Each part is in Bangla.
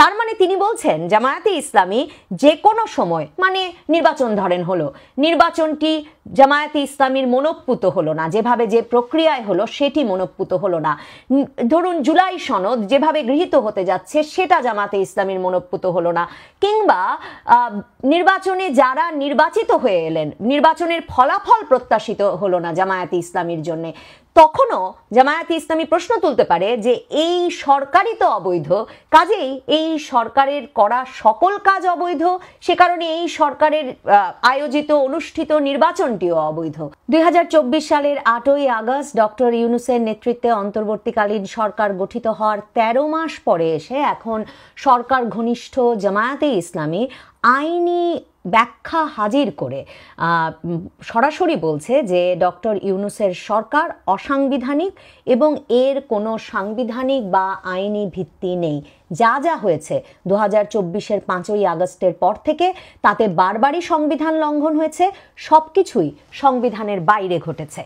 তার মানে তিনি বলছেন জামায়াতে ইসলামী যে কোনো সময়, মানে নির্বাচন ধরেন হলো, নির্বাচনটি জামায়াতে ইসলামীর মনোপুত হলো না, যেভাবে যে প্রক্রিয়ায় হলো সেটি মনোপুত হলো না। ধরুন জুলাই সনদ যেভাবে গৃহীত হতে যাচ্ছে সেটা জামায়াতে ইসলামীর মনোপুত হলো না, কিংবা নির্বাচনে যারা নির্বাচিত হয়ে এলেন নির্বাচনের ফলাফল প্রত্যাশিত হলো না জামায়াতে ইসলামীর জন্য, তখনও জামায়াতে ইসলামী প্রশ্ন তুলতে পারে যে এই সরকারই তো অবৈধ, কাজেই এই সরকারের করা সকল কাজ অবৈধ, সে কারণে এই সরকারের আয়োজিত অনুষ্ঠিত নির্বাচনটিও অবৈধ। 2024 সালের 8ই আগস্ট ডক্টর ইউনূসের নেতৃত্বে অন্তর্বর্তীকালীন সরকার গঠিত হওয়ার 13 মাস পরে এসে এখন সরকার ঘনিষ্ঠ জামায়াতে ইসলামী আইনি ব্যাখ্যা হাজির করে সরাসরি বলছে যে ডক্টর ইউনূসের সরকার অসাংবিধানিক এবং এর কোনো সাংবিধানিক বা আইনি ভিত্তি নেই। যা যা হয়েছে 2024-এর 5ই আগস্টের পর থেকে তাতে বারবারই সংবিধান লঙ্ঘন হয়েছে, সবকিছুই সংবিধানের বাইরে ঘটেছে।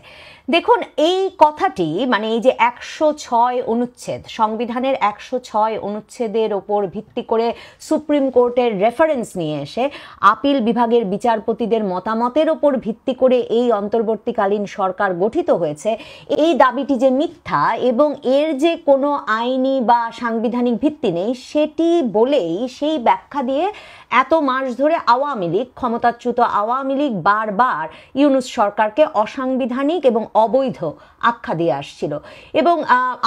দেখুন এই কথাটি, মানে এই যে 106 অনুচ্ছেদ, সংবিধানের 106 অনুচ্ছেদের ওপর ভিত্তি করে সুপ্রিম কোর্টের রেফারেন্স নিয়ে এসে আপিল বিভাগের বিচারপতিদের মতামতের ওপর ভিত্তি করে এই অন্তর্বর্তীকালীন সরকার গঠিত হয়েছে, এই দাবিটি যে মিথ্যা এবং এর যে কোনো আইনি বা সাংবিধানিক ভিত্তি নেই সেটি বলেই, সেই ব্যাখ্যা দিয়ে এত মাস ধরে আওয়ামী লীগ, ক্ষমতাচ্যুত আওয়ামী লীগ বারবার ইউনূস সরকারকে অসাংবিধানিক এবং অবৈধ আখ্যা দিয়ে আসছিল। এবং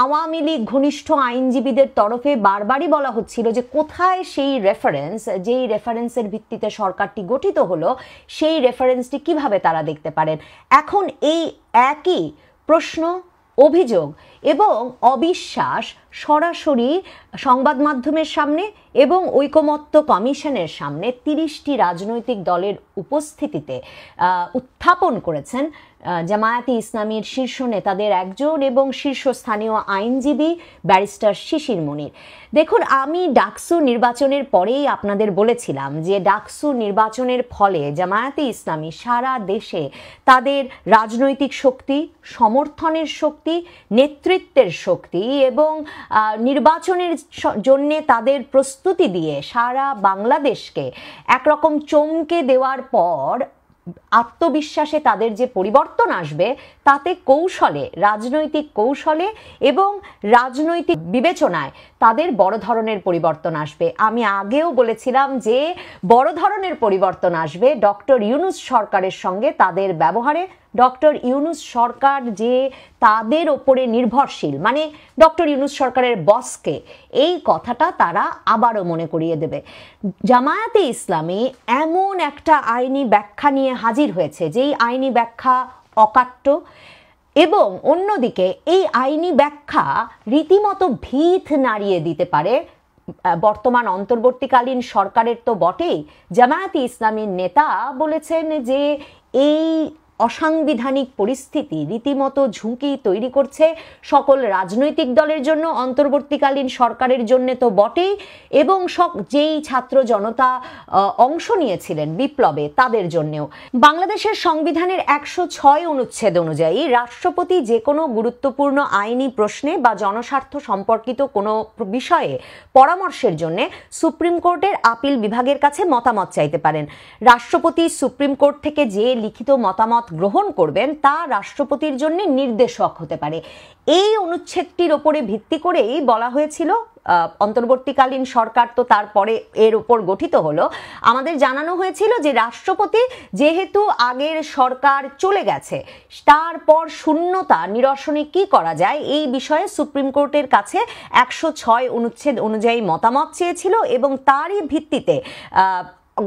আওয়ামী লীগ ঘনিষ্ঠ আইনজীবীদের তরফে বারবারই বলা হচ্ছিল যে কোথায় সেই রেফারেন্স, যেই রেফারেন্সের ভিত্তিতে সরকারটি গঠিত হলো, সেই রেফারেন্সটি কিভাবে তারা দেখতে পারেন। এখন এই একই প্রশ্ন, অভিযোগ এবং অবিশ্বাস সরাসরি সংবাদ মাধ্যমের সামনে এবং ঐকমত্য কমিশনের সামনে 30টি রাজনৈতিক দলের উপস্থিতিতে উত্থাপন করেছেন জামায়াতে ইসলামীর শীর্ষ নেতাদের একজন এবং শীর্ষস্থানীয় আইনজীবী ব্যারিস্টার শিশির মনির। দেখুন, আমি ডাকসু নির্বাচনের পরেই আপনাদের বলেছিলাম যে ডাকসু নির্বাচনের ফলে জামায়াতে ইসলামী সারা দেশে তাদের রাজনৈতিক শক্তি, সমর্থনের শক্তি, নেতৃত্বের শক্তি এবং নির্বাচনের জন্য তাদের প্রস্তুতি দিয়ে সারা বাংলাদেশকে একরকম চমকে দেওয়ার পর আত্মবিশ্বাসে তাদের যে পরিবর্তন আসবে, তাতে কৌশলে, রাজনৈতিক কৌশলে এবং রাজনৈতিক বিবেচনায় তাদের বড় ধরনের পরিবর্তন আসবে। আমি আগেও বলেছিলাম যে বড় ধরনের পরিবর্তন আসবে ডক্টর ইউনূস সরকারের সঙ্গে তাদের ব্যবহারে। ডক্টর ইউনূস সরকার যে তাদের ওপরে নির্ভরশীল, মানে ডক্টর ইউনূস সরকারের বসকে, এই কথাটা তারা আবারও মনে করিয়ে দেবে। জামায়াতে ইসলামী এমন একটা আইনি ব্যাখ্যা নিয়ে হাজির হয়েছে যেই আইনি ব্যাখ্যা অকাট্য, এবং অন্যদিকে এই আইনি ব্যাখ্যা রীতিমতো ভিত নাড়িয়ে দিতে পারে বর্তমান অন্তর্বর্তীকালীন সরকারের তো বটেই। জামায়াতে ইসলামীর নেতা বলেছেন যে এই অসাংবিধানিক পরিস্থিতি রীতিমতো ঝুঁকি তৈরি করছে সকল রাজনৈতিক দলের জন্য, অন্তর্বর্তীকালীন সরকারের জন্য তো বটেই, এবং যেই ছাত্র জনতা অংশ নিয়েছিলেন বিপ্লবে তাদের জন্যও। বাংলাদেশের সংবিধানের 106 অনুচ্ছেদ অনুযায়ী রাষ্ট্রপতি যে কোনো গুরুত্বপূর্ণ আইনি প্রশ্নে বা জনস্বার্থ সম্পর্কিত কোনো বিষয়ে পরামর্শের জন্য সুপ্রিম কোর্টের আপিল বিভাগের কাছে মতামত চাইতে পারেন। রাষ্ট্রপতি সুপ্রিম কোর্ট থেকে যে লিখিত মতামত গ্রহণ করবেন তা রাষ্ট্রপতির জন্য নির্দেশক হতে পারে। এই অনুচ্ছেদটির ওপরে ভিত্তি করেই বলা হয়েছিল, অন্তর্বর্তীকালীন সরকার তো তারপরে এর উপর গঠিত হলো, আমাদের জানানো হয়েছিল যে রাষ্ট্রপতি যেহেতু আগের সরকার চলে গেছে, তারপর শূন্যতা নিরসনে কি করা যায় এই বিষয়ে সুপ্রিম কোর্টের কাছে 106 অনুচ্ছেদ অনুযায়ী মতামত চেয়েছিল, এবং তারই ভিত্তিতে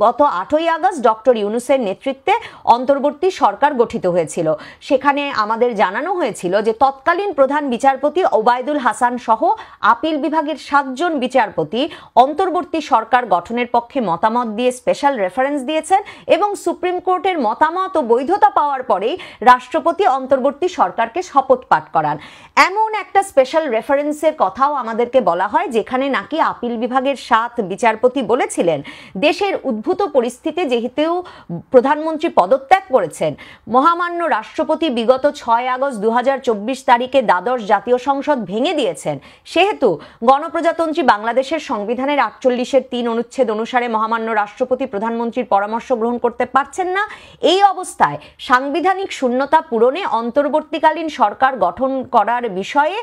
গত 8ই আগস্ট ডক্টর ইউনূসের নেতৃত্বে অন্তর্বর্তী সরকার গঠিত হয়েছিল। সেখানে আমাদের জানানো হয়েছিল যে তৎকালীন প্রধান বিচারপতি ওবায়দুল হাসান সহ আপিল বিভাগের 7 জন বিচারপতি অন্তর্বর্তী সরকার গঠনের পক্ষে মতামত দিয়ে স্পেশাল রেফারেন্স দিয়েছেন, এবং সুপ্রিম কোর্টের মতামত ও বৈধতা পাওয়ার পরেই রাষ্ট্রপতি অন্তর্বর্তী সরকারকে শপথ পাঠ করান। এমন একটা স্পেশাল রেফারেন্সের কথাও আমাদেরকে বলা হয় যেখানে নাকি আপিল বিভাগের 7 বিচারপতি বলেছিলেন দেশের উদ্ভূত পরিস্থিতি যেহেতু প্রধানমন্ত্রী পদত্যাগ করেছেন, মহামান্য রাষ্ট্রপতি বিগত 6 আগস্ট 2024 তারিখে দ্বাদশ জাতীয় সংসদ ভেঙে দিয়েছেন, সেহেতু গণপ্রজাতন্ত্রী বাংলাদেশের সংবিধানের 48-এর 3 অনুচ্ছেদ অনুসারে মহামান্য রাষ্ট্রপতি প্রধানমন্ত্রীর পরামর্শ গ্রহণ করতে পারছেন না। এই অবস্থায় সাংবিধানিক শূন্যতা পূরণে অন্তর্বর্তীকালীন সরকার গঠন করার বিষয়ে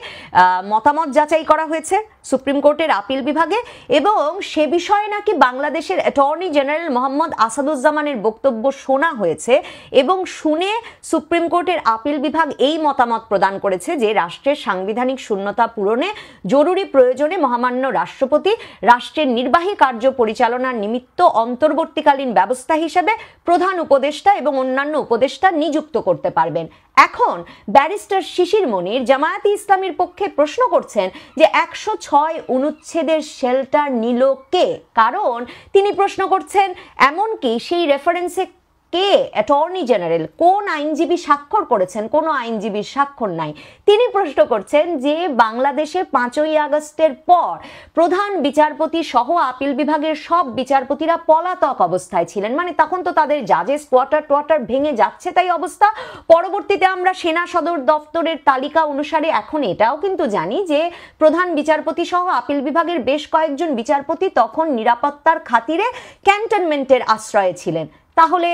মতামত যাচাই করা হয়েছে সুপ্রিম কোর্টের আপিল বিভাগে, এবং সে বিষয়ে নাকি বাংলাদেশের অ্যাটর্নি জেনারেল মোহাম্মদ আসাদুজ্জামানের বক্তব্য শোনা হয়েছে, এবং শুনে সুপ্রিম কোর্টের আপিল বিভাগ এই মতামত প্রদান করেছে যে রাষ্ট্রের সাংবিধানিক শূন্যতা পূরণে জরুরি প্রয়োজনে মহামান্য রাষ্ট্রপতি রাষ্ট্রের নির্বাহী কার্য পরিচালনার নিমিত্ত অন্তর্বর্তীকালীন ব্যবস্থা হিসেবে প্রধান উপদেষ্টা এবং অন্যান্য উপদেষ্টা নিযুক্ত করতে পারবেন। এখন ব্যারিস্টার শিশির মনির জামায়াতে ইসলামীর পক্ষে প্রশ্ন করছেন যে 106 অনুচ্ছেদের শেল্টার নিল কে? কারণ তিনি প্রশ্ন করছেন এমনকি সেই রেফারেন্সে কে অ্যাটর্নি জেনারেল, কোন আইনজীবী স্বাক্ষর করেছেন, কোন আইনজীবীর স্বাক্ষর নাই। তিনি প্রশ্ন করছেন যে বাংলাদেশে 5ই আগস্টের পর প্রধান বিচারপতি সহ আপিল বিভাগের সব বিচারপতিরা পলাতক অবস্থায় ছিলেন, মানে তখন তো তাদের জাজেস কোয়ার্টার ভেঙে যাচ্ছে তাই অবস্থা। পরবর্তীতে আমরা সেনা সদর দপ্তরের তালিকা অনুসারে এখন এটাও কিন্তু জানি যে প্রধান বিচারপতি সহ আপিল বিভাগের বেশ কয়েকজন বিচারপতি তখন নিরাপত্তার খাতিরে ক্যান্টনমেন্টের আশ্রয়ে ছিলেন। তাহলে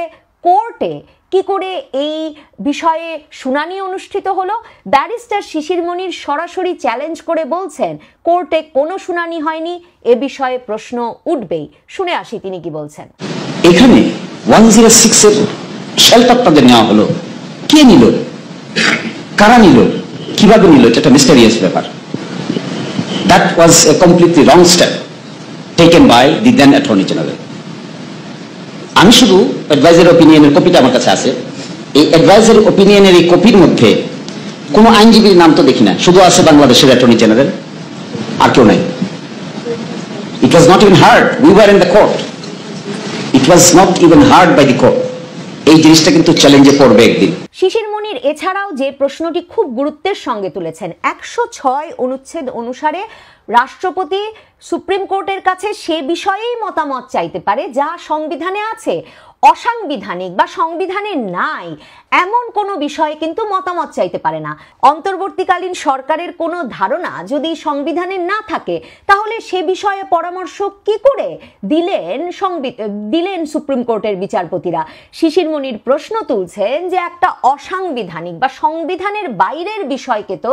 কোর্টে কি করে এই বিষয়ে শুনানি অনুষ্ঠিত হলো? ব্যারিস্টার শিশির মনির সরাসরি চ্যালেঞ্জ করে বলছেন কোর্টে কোনো শুনানি হয়নি, এ বিষয়ে প্রশ্ন উঠবেই। শুনে আসি তিনি কি বলছেন। এখানে 106 এর শেল্টার তাদের নেওয়া হলো, কে নিল, কারা নিল, কিভাবে নিল, এটা একটা মিস্টেরিয়াস ব্যাপার। That was a completely wrong step taken by the then attorney general. আমি শুধু অ্যাডভাইজারি ওপিনিয়নের কপিটা আমার কাছে আছে, এই অ্যাডভাইজারি ওপিনিয়নের এই কপির মধ্যে কোনো আইনজীবীর নাম তো দেখি না, শুধু আছে বাংলাদেশের অ্যাটর্নি জেনারেল, আর কেউ নাই। It was not even heard, we were in the court, it was not even heard by the court. এই জিনিসটা কিন্তু চ্যালেঞ্জে পড়বে একদিন। শিশির মনির এছাড়াও যে প্রশ্নটি খুব গুরুত্বের সঙ্গে তুলেছেন, 106 অনুচ্ছেদ অনুসারে রাষ্ট্রপতি সুপ্রিম কোর্টের কাছে সে বিষয়েই মতামত চাইতে পারে যা সংবিধানে আছে। অসাংবিধানিক বা সংবিধানে নাই এমন কোনো বিষয়ে কিন্তু মতামত চাইতে পারে না। অন্তর্বর্তীকালীন সরকারের কোনো ধারণা যদি সংবিধানে না থাকে তাহলে সে বিষয়ে পরামর্শ কি করে দিলেন সুপ্রিম কোর্টের বিচারপতিরা? শিশির মনির প্রশ্ন তুলছেন যে একটা অসাংবিধানিক বা সংবিধানের বাইরের বিষয়কে তো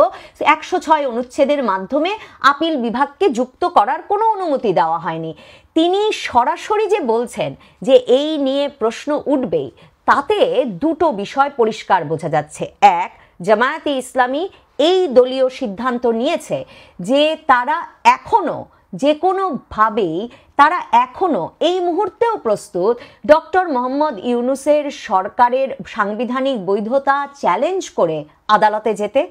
106 অনুচ্ছেদের মাধ্যমে আপিল বিভাগকে যুক্ত করার কোনো অনুমতি দেওয়া হয়নি। তিনি সরাসরি যে বলছেন যে এই নিয়ে প্রশ্ন উঠবেই, তাতে দুটো বিষয় পরিষ্কার বোঝা যাচ্ছে। এক, জামায়াতে ইসলামী এই দলীয় সিদ্ধান্ত নিয়েছে যে তারা এখনো যে কোনোভাবেই তারা এখনো এই মুহূর্তেও প্রস্তুত ডক্টর মোহাম্মদ ইউনূসের সরকারের সাংবিধানিক বৈধতা চ্যালেঞ্জ করে আদালতে যেতে,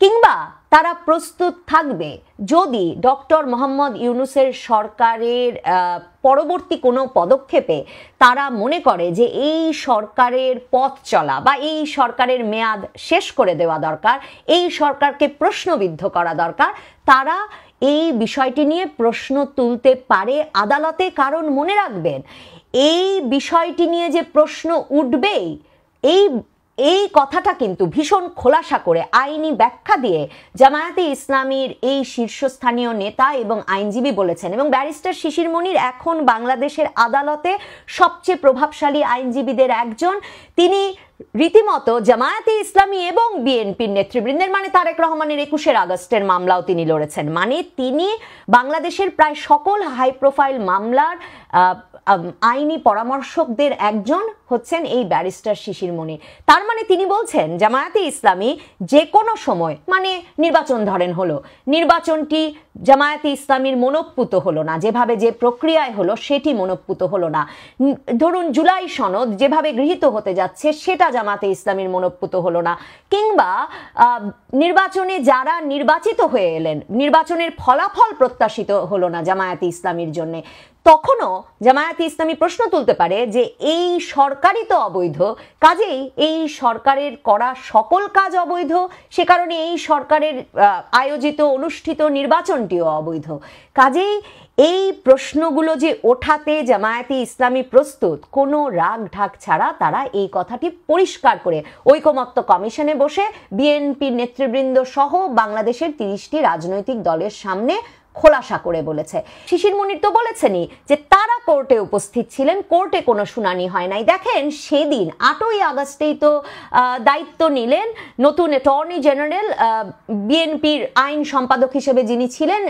কিংবা তারা প্রস্তুত থাকবে যদি ডক্টর মোহাম্মদ ইউনূসের সরকারের পরবর্তী কোনো পদক্ষেপে তারা মনে করে যে এই সরকারের পথ চলা বা এই সরকারের মেয়াদ শেষ করে দেওয়া দরকার, এই সরকারকে প্রশ্নবিদ্ধ করা দরকার, তারা এই বিষয়টি নিয়ে প্রশ্ন তুলতে পারে আদালতে। কারণ মনে রাখবেন, এই বিষয়টি নিয়ে যে প্রশ্ন উঠবেই, এই কথাটা কিন্তু ভীষণ খোলাসা করে আইনি ব্যাখ্যা দিয়ে জামায়াতে ইসলামীর এই শীর্ষস্থানীয় নেতা এবং আইনজীবী বলেছেন। এবং ব্যারিস্টার শিশির মনির এখন বাংলাদেশের আদালতে সবচেয়ে প্রভাবশালী আইনজীবীদের একজন। তিনি রীতিমতো জামায়াতে ইসলামী এবং বিএনপির নেতৃবৃন্দের, মানে তারেক রহমানের 21 আগস্টের মামলাও তিনি লড়েছেন, মানে তিনি বাংলাদেশের প্রায় সকল হাই প্রোফাইল মামলার আইনি পরামর্শকদের একজন হচ্ছেন এই ব্যারিস্টার শিশির মনির। তার মানে তিনি বলছেন জামায়াতে ইসলামী যে কোনো সময়, মানে নির্বাচন ধরেন হলো, নির্বাচনটি জামায়াতে ইসলামীর মনোপুত হলো না, যেভাবে যে প্রক্রিয়ায় হলো সেটি মনোপুত হলো না। ধরুন জুলাই সনদ যেভাবে গৃহীত হতে যাচ্ছে সেটা জামায়াতে ইসলামীর মনোপুত হলো না, কিংবা নির্বাচনে যারা নির্বাচিত হয়ে এলেন নির্বাচনের ফলাফল প্রত্যাশিত হলো না জামায়াতে ইসলামীর জন্য। তখনও জামায়াতে ইসলামী প্রশ্ন তুলতে পারে যে এই সরকারই তো অবৈধ, কাজেই এই সরকারের করা সকল কাজ অবৈধ, সে কারণে এই সরকারের আয়োজিত অনুষ্ঠিত নির্বাচনটিও অবৈধ। কাজেই এই প্রশ্নগুলো যে ওঠাতে জামায়াতে ইসলামী প্রস্তুত, কোনো রাগ ঢাক ছাড়া তারা এই কথাটি পরিষ্কার করে ঐকমত্য কমিশনে বসে বিএনপির নেতৃবৃন্দ সহ বাংলাদেশের 30টি রাজনৈতিক দলের সামনে খোলাসা করে বলেছে। শিশির মুনির তো বলেছেনই যে তারা কোর্টে উপস্থিত ছিলেন, কোর্টে কোনো শুনানি হয় নাই। দেখেন সেদিন 8ই আগস্টেই তো দায়িত্ব নিলেন নতুন অ্যাটর্নি জেনারেল, বিএনপির আইন সম্পাদক হিসেবে যিনি ছিলেন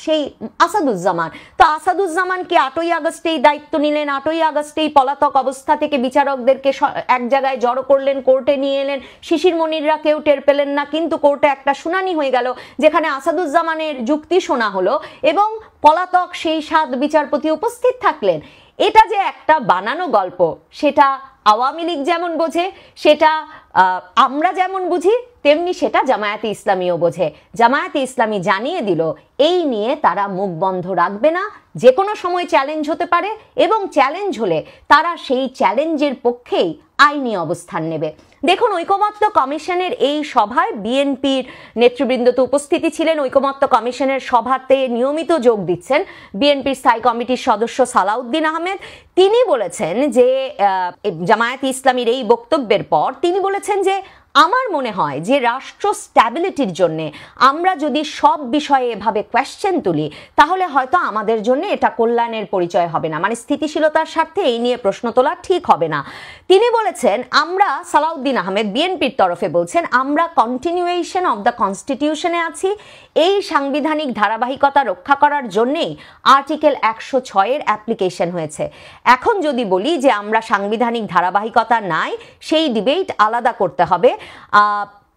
সেই আসাদুজ্জামান। তো আসাদুজ্জামান কি 8ই আগস্টেই দায়িত্ব নিলেন, 8ই আগস্টেই পলাতক অবস্থা থেকে বিচারকদেরকে এক জায়গায় জড়ো করলেন, কোর্টে নিয়ে এলেন, শিশির মুনিররা কেউ টের পেলেন না, কিন্তু কোর্টে একটা শুনানি হয়ে গেল যেখানে আসাদুজ্জামানের যুক্তি শোনা হলো এবং পলাতক সেই 7 বিচারপতি উপস্থিত থাকলেন। এটা যে একটা বানানো গল্প, সেটা আওয়ামী লীগ যেমন বোঝে, সেটা আমরা যেমন বুঝি, তেমনি সেটা জামায়াতে ইসলামীও বোঝে। জামায়াতে ইসলামী জানিয়ে দিল এই নিয়ে তারা মুখ বন্ধ রাখবে না, যে কোনো সময় চ্যালেঞ্জ হতে পারে এবং চ্যালেঞ্জ হলে তারা সেই চ্যালেঞ্জের পক্ষেই আইনি অবস্থান নেবে। দেখুন ঐকমত্য কমিশনের এই সভায় বিএনপির নেতৃবৃন্দ তো উপস্থিতি ছিলেন। ঐকমত্য কমিশনের সভাতে নিয়মিত যোগ দিচ্ছেন বিএনপির স্থায়ী কমিটির সদস্য সালাউদ্দিন আহমেদ। তিনি বলেছেন যে জামায়াতে ইসলামীর এই বক্তব্যের পর তিনি বলেছেন যে আমার মনে হয় যে রাষ্ট্র স্ট্যাবিলিটির জন্য আমরা যদি সব বিষয়ে এভাবে কোয়েশ্চেন তুলি তাহলে হয়তো আমাদের জন্য এটা কল্যাণের পরিচয় হবে না, মানে স্থিতিশীলতার স্বার্থে এই নিয়ে প্রশ্ন তোলা ঠিক হবে না। তিনি বলেছেন আমরা, সালাউদ্দিন আহমেদ বিএনপির তরফে বলছেন, আমরা কন্টিনিউয়েশন অফ দ্য কনস্টিটিউশনে আছি। এই সাংবিধানিক ধারাবাহিকতা রক্ষা করার জন্যেই আর্টিকেল 106-এর অ্যাপ্লিকেশন হয়েছে। এখন যদি বলি যে আমরা সাংবিধানিক ধারাবাহিকতা নাই, সেই ডিবেট আলাদা করতে হবে।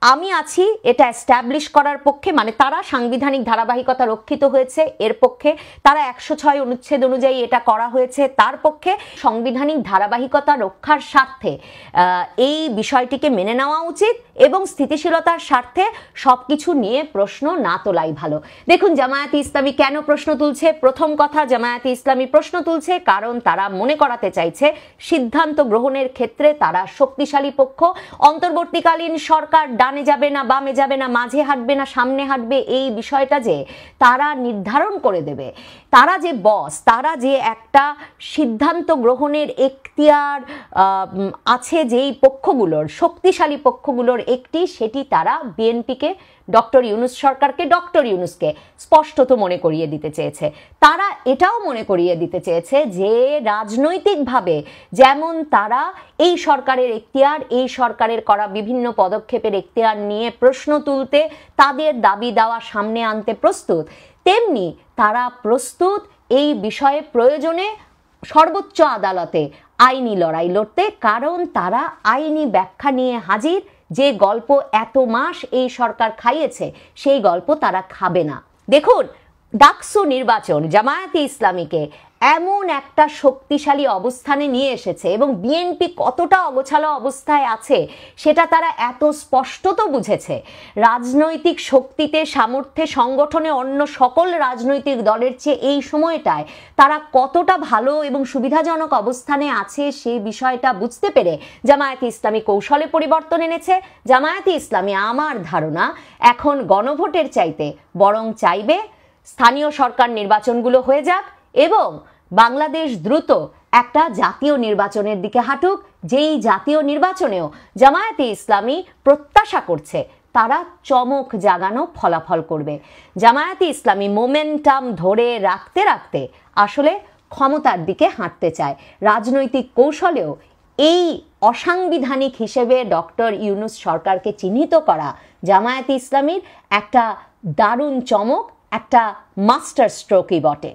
আমি আছি এটা এস্টাবলিশ করার পক্ষে, মানে তারা সাংবিধানিক ধারাবাহিকতা রক্ষিত হয়েছে এর পক্ষে, তারা 106 অনুচ্ছেদ অনুযায়ী এটা করা হয়েছে তার পক্ষে। সাংবিধানিক ধারাবাহিকতা রক্ষার স্বার্থে এই বিষয়টিকে মেনে নেওয়া উচিত এবং স্থিতিশীলতার স্বার্থে সবকিছু নিয়ে প্রশ্ন না তোলাই ভালো। দেখুন জামায়াতে ইসলামী কেন প্রশ্ন তুলছে। প্রথম কথা, জামায়াতে ইসলামী প্রশ্ন তুলছে কারণ তারা মনে করাতে চাইছে সিদ্ধান্ত গ্রহণের ক্ষেত্রে তারা শক্তিশালী পক্ষ। অন্তর্বর্তীকালীন সরকার ডানে যাবে না বামে যাবে না, মাঝে হাঁটবে না সামনে হাঁটবে, এই বিষয়টা যে তারা নির্ধারণ করে দেবে। তারা যে বস, তারা যে একটা সিদ্ধান্ত গ্রহণের এখতিয়ার আছে যেই পক্ষগুলোর, শক্তিশালী পক্ষগুলোর একটি, সেটি তারা বিএনপিকে, ডক্টর ইউনূস সরকারকে, ডক্টর ইউনূসকে স্পষ্টত মনে করিয়ে দিতে চেয়েছে। তারা এটাও মনে করিয়ে দিতে চেয়েছে যে রাজনৈতিকভাবে যেমন তারা এই সরকারের এখতিয়ার, এই সরকারের করা বিভিন্ন পদক্ষেপের এখতিয়ার নিয়ে প্রশ্ন তুলতে, তাদের দাবি দাওয়া সামনে আনতে প্রস্তুত, তেমনি তারা প্রস্তুত এই বিষয়ে প্রয়োজনে সর্বোচ্চ আদালতে আইনি লড়াই লড়তে, কারণ তারা আইনি ব্যাখ্যা নিয়ে হাজির। যে গল্প এত মাস এই সরকার খাইয়েছে সেই গল্প তারা খাবে না। দেখুন ডাকসু নির্বাচন জামায়াতে ইসলামীকে এমন একটা শক্তিশালী অবস্থানে নিয়ে এসেছে এবং বিএনপি কতটা অগোছালো অবস্থায় আছে সেটা তারা এত স্পষ্টত বুঝেছে। রাজনৈতিক শক্তিতে, সামর্থ্যে, সংগঠনে অন্য সকল রাজনৈতিক দলের চেয়ে এই সময়টায় তারা কতটা ভালো এবং সুবিধাজনক অবস্থানে আছে সেই বিষয়টা বুঝতে পেরে জামায়াতে ইসলামী কৌশলে পরিবর্তন এনেছে। জামায়াতে ইসলামী আমার ধারণা এখন গণভোটের চাইতে বরং চাইবে স্থানীয় সরকার নির্বাচনগুলো হয়ে যাক এবং বাংলাদেশ দ্রুত একটা জাতীয় নির্বাচনের দিকে হাঁটুক, যেই জাতীয় নির্বাচনেও জামায়াতে ইসলামী প্রত্যাশা করছে তারা চমক জাগানো ফলাফল করবে। জামায়াতে ইসলামী মোমেন্টাম ধরে রাখতে রাখতে আসলে ক্ষমতার দিকে হাঁটতে চায়। রাজনৈতিক কৌশলেও এই অসাংবিধানিক হিসেবে ডক্টর ইউনূস সরকারকে চিহ্নিত করা জামায়াতে ইসলামীর একটা দারুণ চমক, একটা মাস্টার স্ট্রোকই বটে।